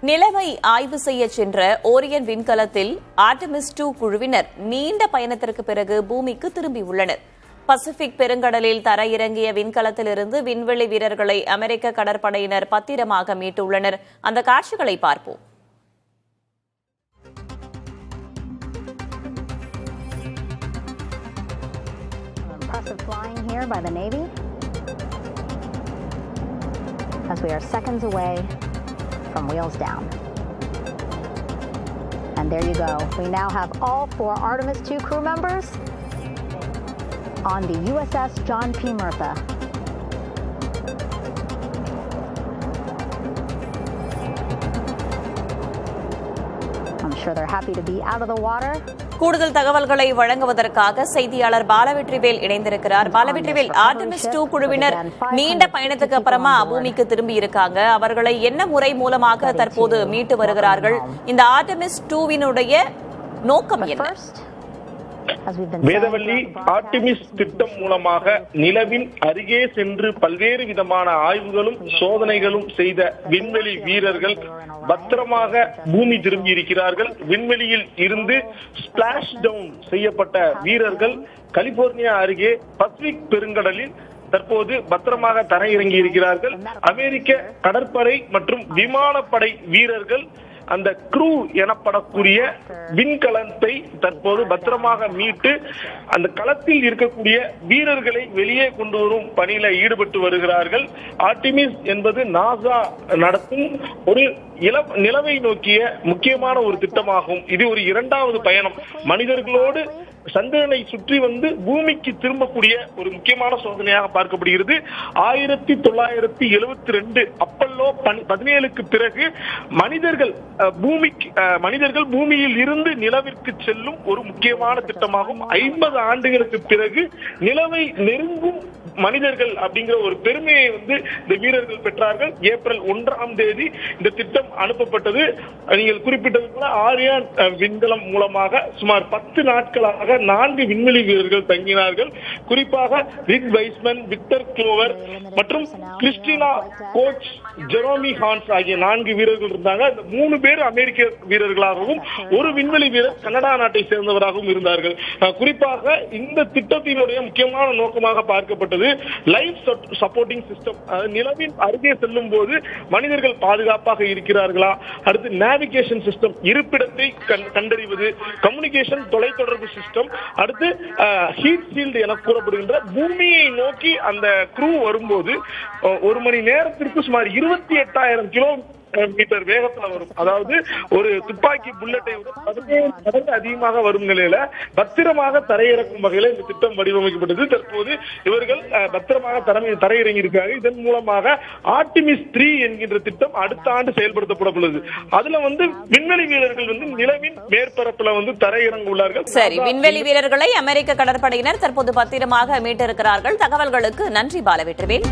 நிலவை ஆய்வு செய்ய சென்ற ஓரியன் விண்கலத்தில் ஆர்டெமிஸ் 2 குழுவினர் நீண்ட பயணத்திற்கு பிறகு பூமிக்கு திரும்பியுள்ளனர். பசிபிக் பெருங்கடலில் தரையிறங்கிய விண்கலத்திலிருந்து விண்வெளி வீரர்களை அமெரிக்க கடற்படையினர் பத்திரமாக மீட்டுள்ளனர். அந்த காட்சிகளை பார்ப்போம். From wheels down. And there you go. We now have all 4 Artemis 2 crew members on the USS John P. Murtha. I'm sure they're happy to be out of the water. கூடுதல் தகவல்களை வழங்குவதற்காக செய்தியாளர் பாலவெற்றிவேல் இணைந்திருக்கிறார். பாலவெற்றிவேல், ஆர்டெமிஸ் 2 குழுவினர் நீண்ட பயணத்துக்கு அப்புறமா பூமிக்கு திரும்பி இருக்காங்க. அவர்களை என்ன முறை மூலமாக தற்போது மீட்டு வருகிறார்கள்? இந்த ஆர்டெமிஸ் 2வினுடைய நோக்கம் என்ன? வேதவள்ளி, ஆர்டெமிஸ் திட்டம் மூலமாக நிலவின் அருகே சென்று பல்வேறு விதமான ஆய்வுகளும் சோதனைகளும் செய்த விண்வெளி வீரர்கள் பத்திரமாக பூமி திரும்பி இருக்கிறார்கள். விண்வெளியில் இருந்து ஸ்பிளாஷ் டவுன் செய்யப்பட்ட வீரர்கள் கலிபோர்னியா அருகே பசிபிக் பெருங்கடலில் தற்போது பத்திரமாக தரையிறங்கி இருக்கிறார்கள். அமெரிக்க கடற்படை மற்றும் விமானப்படை வீரர்கள் அந்த க்ரூ எனப்படக்கூடிய விண்கலத்தை தற்போது பத்திரமாக மீட்டு அந்த களத்தில் இருக்கக்கூடிய வீரர்களை வெளியே கொண்டு வரும் பணியில ஈடுபட்டு வருகிறார்கள். ஆர்டெமிஸ் என்பது நாசா நடத்தும் ஒரு நிலவை நோக்கிய முக்கியமான ஒரு திட்டமாகும். இது ஒரு 2வது பயணம். மனிதர்களோடு சந்திரனை சுற்றி வந்து பூமிக்கு திரும்பக்கூடிய ஒரு முக்கியமான சோதனையாக பார்க்கப்படுகிறது. 1972 அப்பல்லோ 17க்கு பிறகு மனிதர்கள் பூமியில் இருந்து நிலவிற்கு செல்லும் ஒரு முக்கியமான திட்டமாகும். 50 ஆண்டுகளுக்கு பிறகு நிலவை நெருங்கும் மனிதர்கள் அப்படிங்கிற ஒரு பெருமையை வந்து இந்த வீரர்கள் பெற்றார்கள். ஏப்ரல் 1ஆம் தேதி இந்த திட்டம் அனுப்பப்பட்டது. நீங்கள் குறிப்பிட்டது போல ஆரியான் விண்கலம் மூலமாக சுமார் 10 நாட்களாக 4 விண்வெளி வீரர்கள் தங்கினார்கள். குறிப்பாக ரிக் வைஸ்மன், விக்டர் க்ளோவர் மற்றும் கிறிஸ்டினா கோச், ஜெரோமி ஹான்ஸ் ஆகிய 4 வீரர்கள் இருந்தாங்க. இந்த 3 பேர் அமெரிக்க வீரர்களாகவும் ஒரு விண்வெளி வீரர் கனடா நாட்டை சேர்ந்தவராகவும் இருந்தார்கள். குறிப்பாக இந்த திட்டத்தினுடைய முக்கியமான நோக்கமாக பார்க்கப்பட்டது லைஃப் சப்போர்ட்டிங் சிஸ்டம். நிலவின் அருகே செல்லும் போது மனிதர்கள் பாதுகாப்பாக இருக்கிறார்களா, அடுத்து நேவிகேஷன் சிஸ்டம், இருப்பிடத்தை கண்டறிவது, கம்யூனிகேஷன் தொலைத்தொடர்பு சிஸ்டம், அடுத்து ஹீட் ஷீல்டு என கூறப்படுகின்ற பூமியை நோக்கி அந்த க்ரூ வரும்போது 1 மணி நேரத்திற்கு சுமார் 28,000 கிலோமீட்டர் வேகத்துல வரும். அதாவது ஒரு துப்பாக்கி புல்லட்டை விட 17 மடங்கு அதிகமாக வரும் நிலையில பத்திரமாக தரையிறக்கும் வகையில இந்த திட்டம் வடிவமைக்கப்பட்டது. தற்போது இவர்கள் பத்திரமாக தரையிறங்கி இருக்காங்க. இதன் மூலமாக ஆர்டெமிஸ் 3 என்கின்ற திட்டம் அடுத்த ஆண்டு செயல்படுத்தப்பட உள்ளது. அதுல வந்து விண்வெளி வீரர்கள் வந்து நிலவின் மேற்பரப்புல வந்து தரையிறங்க உள்ளார்கள். சரி, விண்வெளி வீரர்களை அமெரிக்க கடற்படையினர் தற்போது பத்திரமாக மீட்டிருக்கிறார்கள். தகவல்களுக்கு நன்றி பாலவெற்றிவேல்.